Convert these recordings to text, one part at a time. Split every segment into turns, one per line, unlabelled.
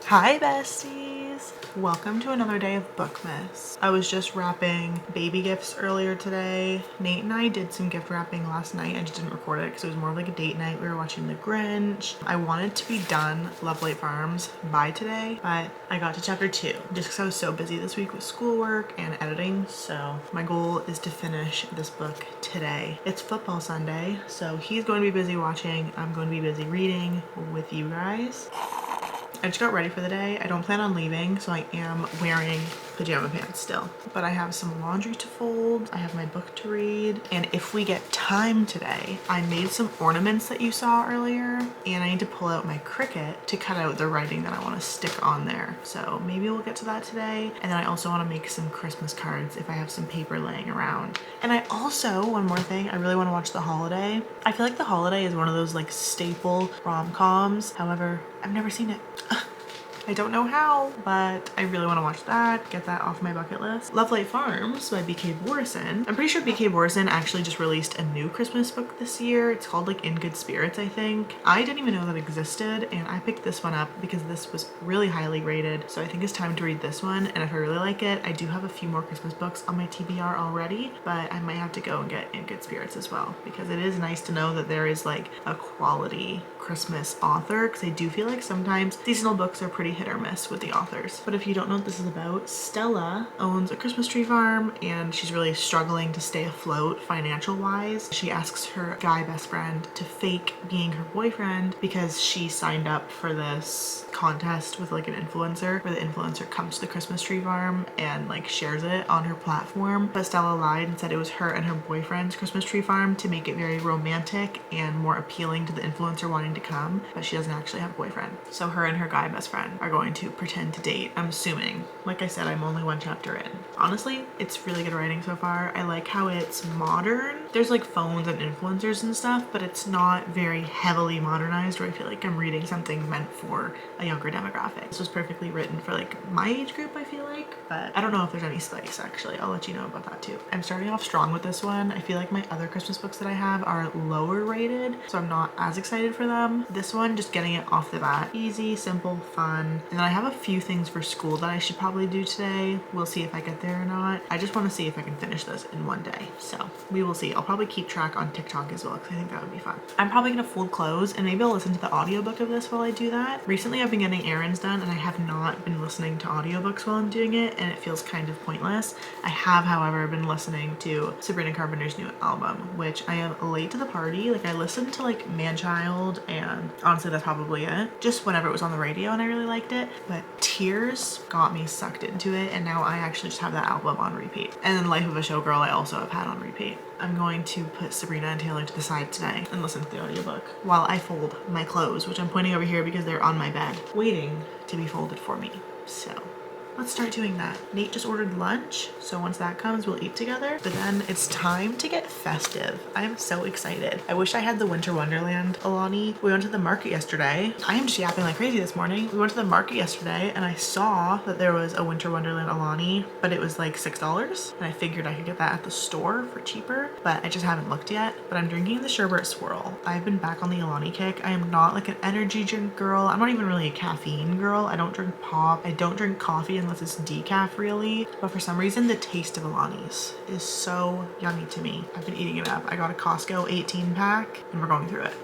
Hi besties! Welcome to another day of bookmas. I was just wrapping baby gifts earlier today. Nate and I did some gift wrapping last night. I just didn't record it because it was more of like a date night. We were watching The Grinch. I wanted to be done Lovelight Farms by today, but I got to chapter 2 just because I was so busy this week with schoolwork and editing. So my goal is to finish this book today. It's football Sunday, so he's going to be busy watching. I'm going to be busy reading with you guys. I just got ready for the day. I don't plan on leaving, so I am wearing pajama pants still. But I have some laundry to fold, I have my book to read, and if we get time today, I made some ornaments that you saw earlier, and I need to pull out my Cricut to cut out the writing that I want to stick on there. So maybe we'll get to that today. And then I also want to make some Christmas cards if I have some paper laying around. And I also, one more thing, I really want to watch The Holiday. I feel like The Holiday is one of those like staple rom-coms. However, I've never seen it. I don't know how, but I really want to watch that, get that off my bucket list. Lovelight Farms by B.K. Borison. I'm pretty sure B.K. Borison actually just released a new Christmas book this year. It's called like In Good Spirits, I think. I didn't even know that existed, and I picked this one up because this was really highly rated. So I think it's time to read this one, and if I really like it, I do have a few more Christmas books on my TBR already, but I might have to go and get In Good Spirits as well, because it is nice to know that there is like a quality Christmas author, because I do feel like sometimes seasonal books are pretty hit or miss with the authors. But if you don't know what this is about, Stella owns a Christmas tree farm and she's really struggling to stay afloat financial wise. She asks her guy best friend to fake being her boyfriend because she signed up for this contest with like an influencer where the influencer comes to the Christmas tree farm and like shares it on her platform. But Stella lied and said it was her and her boyfriend's Christmas tree farm to make it very romantic and more appealing to the influencer wanting to come, but she doesn't actually have a boyfriend. So her and her guy best friend are going to pretend to date, I'm assuming. Like I said, I'm only one chapter in. Honestly, it's really good writing so far. I like how it's modern. There's like phones and influencers and stuff, but it's not very heavily modernized where I feel like I'm reading something meant for a younger demographic. This was perfectly written for like my age group, I feel like, but I don't know if there's any spice actually. I'll let you know about that too. I'm starting off strong with this one. I feel like my other Christmas books that I have are lower rated, so I'm not as excited for them. This one, just getting it off the bat. Easy, simple, fun. And then I have a few things for school that I should probably do today. We'll see if I get there or not. I just want to see if I can finish this in one day. So we will see. I'll probably keep track on TikTok as well because I think that would be fun. I'm probably going to fold clothes and maybe I'll listen to the audiobook of this while I do that. Recently I've been getting errands done and I have not been listening to audiobooks while I'm doing it, and it feels kind of pointless. I have, however, been listening to Sabrina Carpenter's new album, which I am late to the party. Like I listened to like Man-Child, and honestly that's probably it, just whenever it was on the radio and I really liked it, but Tears got me sucked into it, and now I actually just have that album on repeat. And then Life of a Showgirl I also have had on repeat. I'm going to put Sabrina and Taylor to the side today and listen to the audiobook while I fold my clothes, which I'm pointing over here because they're on my bed waiting to be folded for me. So let's start doing that. Nate just ordered lunch, so once that comes, we'll eat together. But then it's time to get festive. I am so excited. I wish I had the Winter Wonderland Alani. We went to the market yesterday. I am just yapping like crazy this morning. We went to the market yesterday and I saw that there was a Winter Wonderland Alani, but it was like $6. And I figured I could get that at the store for cheaper, but I just haven't looked yet. But I'm drinking the sherbet swirl. I've been back on the Alani kick. I am not like an energy drink girl. I'm not even really a caffeine girl. I don't drink pop. I don't drink coffee unless it's decaf really, but for some reason the taste of Alani's is so yummy to me. I've been eating it up. I got a Costco 18 pack and we're going through it.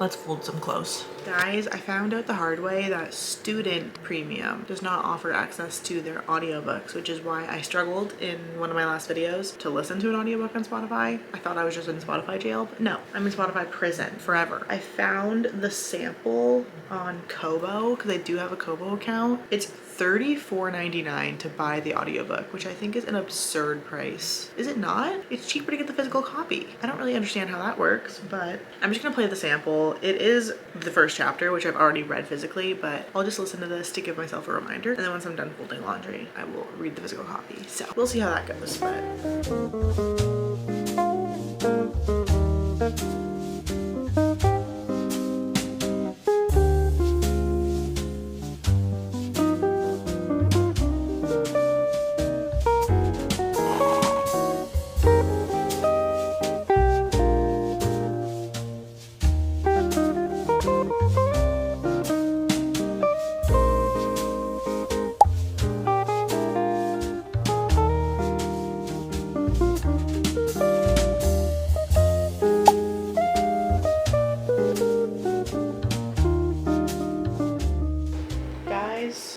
Let's fold some clothes. Guys, I found out the hard way that Student Premium does not offer access to their audiobooks, which is why I struggled in one of my last videos to listen to an audiobook on Spotify. I thought I was just in Spotify jail, but no, I'm in Spotify prison forever. I found the sample on Kobo, because I do have a Kobo account. It's $34.99 to buy the audiobook, which I think is an absurd price. Is it not? It's cheaper to get the physical copy. I don't really understand how that works, but I'm just gonna play the sample. It is the first chapter, which I've already read physically, but I'll just listen to this to give myself a reminder. And then once I'm done folding laundry, I will read the physical copy. So we'll see how that goes, but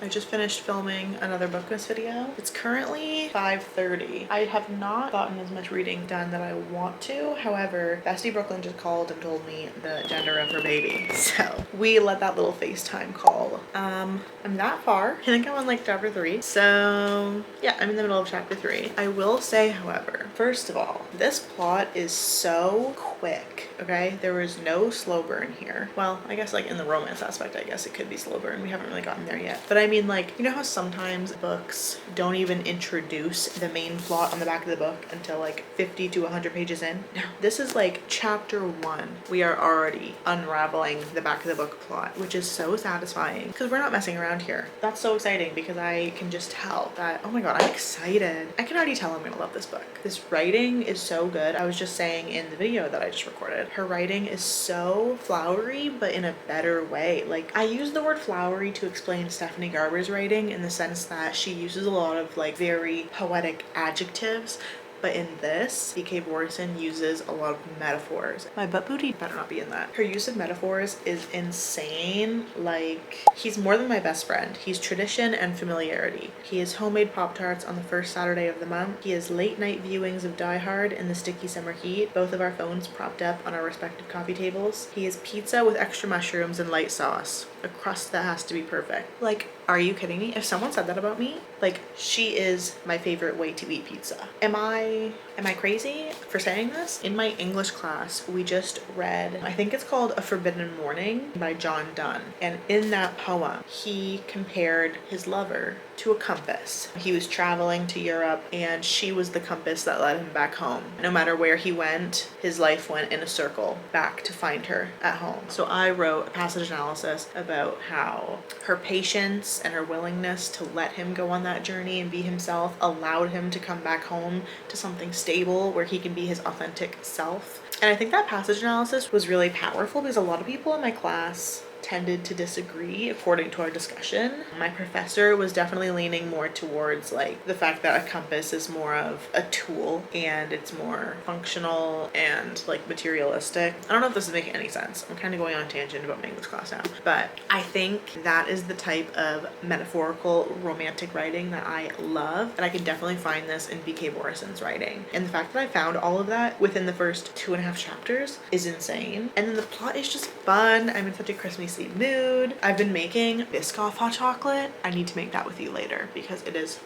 I just finished filming another bookmas video. It's currently 5:30. I have not gotten as much reading done that I want to. However, Bestie Brooklyn just called and told me the gender of her baby. So we let that little FaceTime call. I'm that far. I think I'm on like chapter 3. So yeah, I'm in the middle of chapter 3. I will say, however, first of all, this plot is so quick, okay? There was no slow burn here. Well, I guess like in the romance aspect, I guess it could be slow burn. We haven't really gotten there yet. But I mean, like, you know how sometimes books don't even introduce the main plot on the back of the book until like 50 to 100 pages in? No, this is like chapter 1. We are already unraveling the back of the book plot, which is so satisfying because we're not messing around here. That's so exciting because I can just tell that, oh my God, I'm excited. I can already tell I'm gonna love this book. This writing is so good. I was just saying in the video that I just recorded, her writing is so flowery, but in a better way. Like, I use the word flowery to explain Stephanie Garber's writing in the sense that she uses a lot of like very poetic adjectives. But in this, B.K. Borison uses a lot of metaphors. My butt booty better not be in that. Her use of metaphors is insane. Like, he's more than my best friend. He's tradition and familiarity. He is homemade Pop-Tarts on the first Saturday of the month. He is late night viewings of Die Hard in the sticky summer heat, both of our phones propped up on our respective coffee tables. He is pizza with extra mushrooms and light sauce, a crust that has to be perfect. Like, are you kidding me? If someone said that about me, like, she is my favorite way to eat pizza. Am I crazy for saying this? In my English class, we just read, I think it's called A Forbidden Morning by John Donne. And in that poem, he compared his lover to a compass. He was traveling to Europe and she was the compass that led him back home. No matter where he went, his life went in a circle back to find her at home. So I wrote a passage analysis about how her patience and her willingness to let him go on that journey and be himself allowed him to come back home to something stable where he can be his authentic self. And I think that passage analysis was really powerful because a lot of people in my class tended to disagree according to our discussion. My professor was definitely leaning more towards like the fact that a compass is more of a tool and it's more functional and like materialistic. I don't know if this is making any sense. I'm kind of going on a tangent about my English class now, but I think that is the type of metaphorical romantic writing that I love, and I can definitely find this in B.K. Borison's writing. And the fact that I found all of that within the first 2.5 chapters is insane. And then the plot is just fun. I'm in such a Christmas mood. I've been making Biscoff hot chocolate. I need to make that with you later because it is.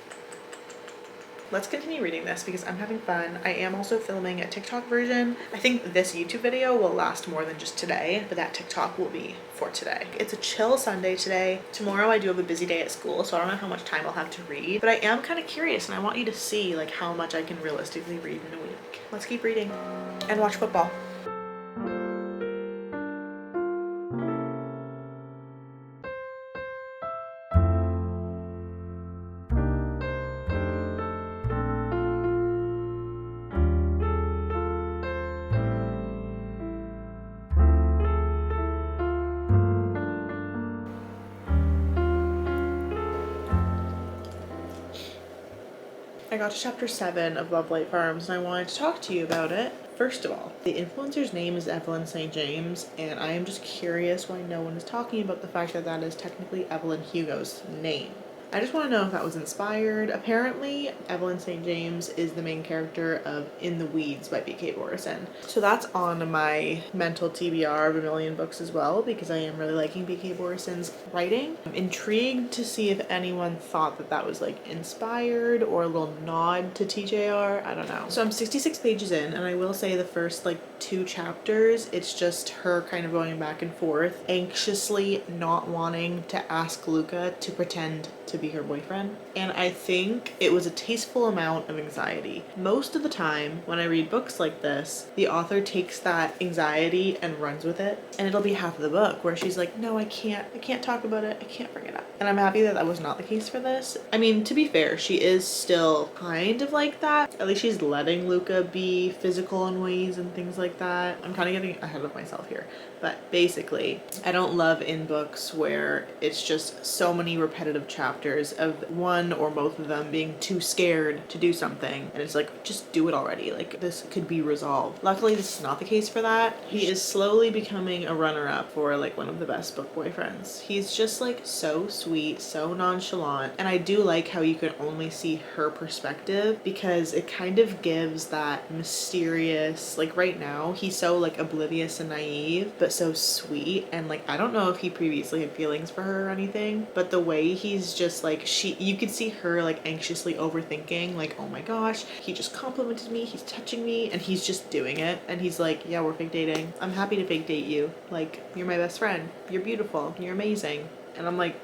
Let's continue reading this because I'm having fun. I am also filming a TikTok version. I think this YouTube video will last more than just today, but that TikTok will be for today. It's a chill Sunday today. Tomorrow I do have a busy day at school, so I don't know how much time I'll have to read, but I am kind of curious and I want you to see like how much I can realistically read in a week. Let's keep reading and watch football. I got to chapter 7 of Lovelight Farms and I wanted to talk to you about it. First of all, the influencer's name is Evelyn St. James, and I am just curious why no one is talking about the fact that that is technically Evelyn Hugo's name. I just want to know if that was inspired. Apparently, Evelyn St. James is the main character of In the Weeds by B.K. Borison. So that's on my mental TBR of a million books as well because I am really liking B.K. Borison's writing. I'm intrigued to see if anyone thought that that was like inspired or a little nod to TJR. I don't know. So I'm 66 pages in, and I will say the first like 2 chapters, it's just her kind of going back and forth, anxiously not wanting to ask Luca to pretend to be her boyfriend. And I think it was a tasteful amount of anxiety. Most of the time when I read books like this, the author takes that anxiety and runs with it, and it'll be half of the book where she's like, no, I can't talk about it, I can't bring it up. And I'm happy that that was not the case for this. I mean, to be fair, she is still kind of like that. At least she's letting Luca be physical in ways and things like that. I'm kind of getting ahead of myself here, but basically I don't love in books where it's just so many repetitive chapters characters of one or both of them being too scared to do something, and it's like, just do it already, like this could be resolved. Luckily this is not the case for that. He is slowly becoming a runner-up for like one of the best book boyfriends. He's just like so sweet, so nonchalant, and I do like how you can only see her perspective because it kind of gives that mysterious, like right now he's so like oblivious and naive but so sweet, and like I don't know if he previously had feelings for her or anything, but the way he's just like, you could see her like anxiously overthinking, like, oh my gosh, he just complimented me, he's touching me, and he's just doing it, and he's like, yeah, we're fake dating, I'm happy to fake date you, like you're my best friend, you're beautiful, you're amazing. And I'm like,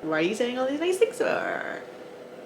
why are you saying all these nice things to her?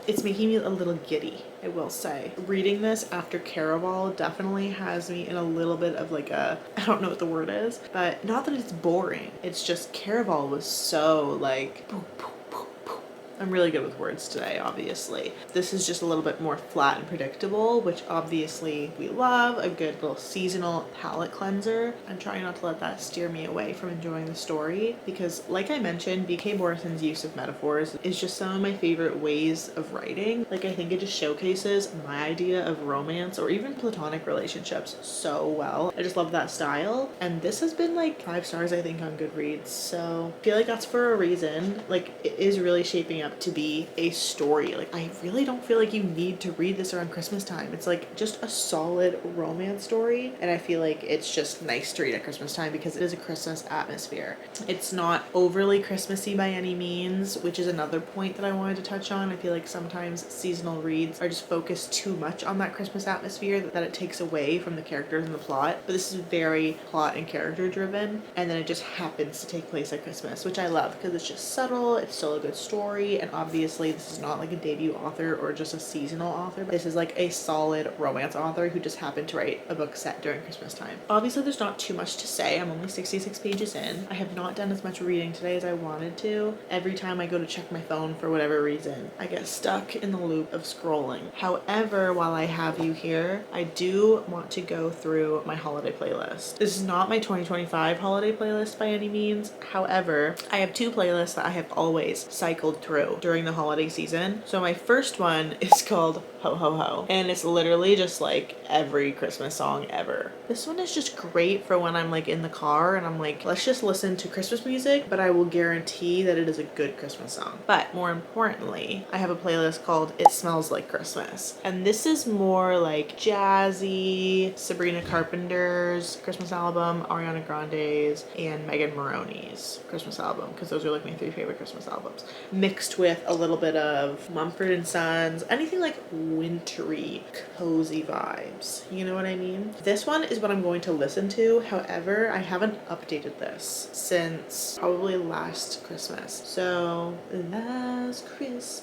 It's making me a little giddy, I will say. Reading this after Caraval definitely has me in a little bit of like a, I don't know what the word is, but not that it's boring. It's just Caraval was so like, boom, boom, boom, boom. I'm really good with words today, obviously. This is just a little bit more flat and predictable, which obviously we love. A good little seasonal palette cleanser. I'm trying not to let that steer me away from enjoying the story because, like I mentioned, B.K. Borison's use of metaphors is just some of my favorite ways of writing. Like, I think it just showcases my idea of romance or even platonic relationships so well. I just love that style. And this has been like 5 stars, I think, on Goodreads. So I feel like that's for a reason. Like, it is really shaping up to be a story. Like, I really don't feel like you need to read this around Christmas time. It's like just a solid romance story, and I feel like it's just nice to read at Christmas time because it is a Christmas atmosphere. It's not overly Christmassy by any means, which is another point that I wanted to touch on. I feel like sometimes seasonal reads are just focused too much on that Christmas atmosphere that it takes away from the characters and the plot, but this is very plot and character driven, and then it just happens to take place at Christmas, which I love because it's just subtle, it's still a good story. And obviously this is not like a debut author or just a seasonal author. This is like a solid romance author who just happened to write a book set during Christmas time. Obviously there's not too much to say. I'm only 66 pages in. I have not done as much reading today as I wanted to. Every time I go to check my phone for whatever reason, I get stuck in the loop of scrolling. However, while I have you here, I do want to go through my holiday playlist. This is not my 2025 holiday playlist by any means. However, I have 2 playlists that I have always cycled through during the holiday season. So my first one is called Ho Ho Ho, and it's literally just like every Christmas song ever. This one is just great for when I'm like in the car and I'm like, let's just listen to Christmas music, but I will guarantee that it is a good Christmas song. But more importantly, I have a playlist called It Smells Like Christmas, and this is more like jazzy, Sabrina Carpenter's Christmas album, Ariana Grande's, and Megan Maroney's Christmas album, because those are like my 3 favorite Christmas albums, mixed with a little bit of Mumford & Sons, anything like wintry, cozy vibes. You know what I mean? This one is what I'm going to listen to. However, I haven't updated this since probably last Christmas. So, last Christmas.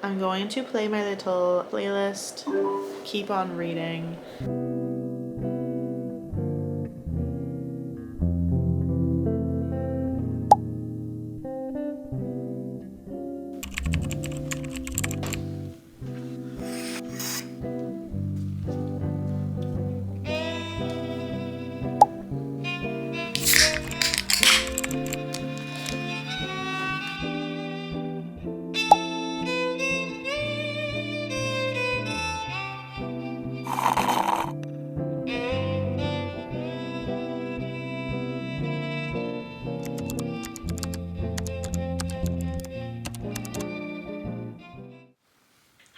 I'm going to play my little playlist, keep on reading.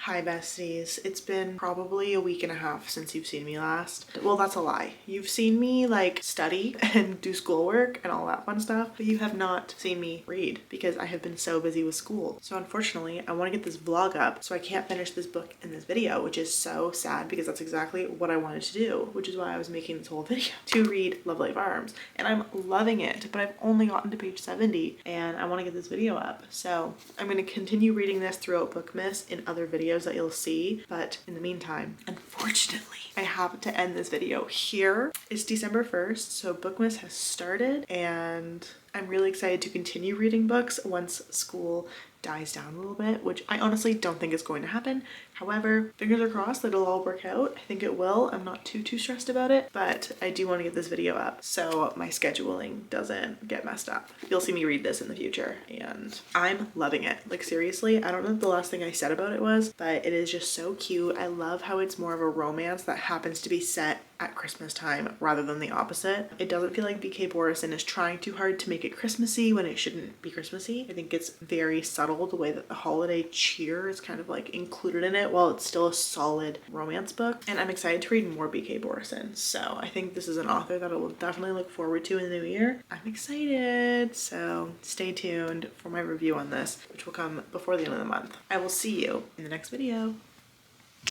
Hi besties, it's been probably a week and a half since you've seen me last. Well, that's a lie. You've seen me like study and do schoolwork and all that fun stuff, but you have not seen me read because I have been so busy with school. So unfortunately, I want to get this vlog up, so I can't finish this book in this video, which is so sad because that's exactly what I wanted to do, which is why I was making this whole video, to read Lovelight Farms. And I'm loving it, but I've only gotten to page 70 and I want to get this video up. So I'm going to continue reading this throughout Bookmas in other videos that you'll see, but in the meantime, unfortunately, I have to end this video here. It's December 1st, so Bookmas has started, and I'm really excited to continue reading books once school dies down a little bit, which I honestly don't think is going to happen. However, fingers are crossed that it'll all work out. I think it will. I'm not too stressed about it, but I do want to get this video up so my scheduling doesn't get messed up. You'll see me read this in the future and I'm loving it. Like seriously, I don't know what the last thing I said about it was, but it is just so cute. I love how it's more of a romance that happens to be set at Christmas time rather than the opposite. It doesn't feel like BK Borison is trying too hard to make it Christmassy when it shouldn't be Christmassy. I think it's very subtle the way that the holiday cheer is kind of like included in it while it's still a solid romance book. And I'm excited to read more BK Borison. So I think this is an author that I will definitely look forward to in the new year. I'm excited. So stay tuned for my review on this, which will come before the end of the month. I will see you in the next video.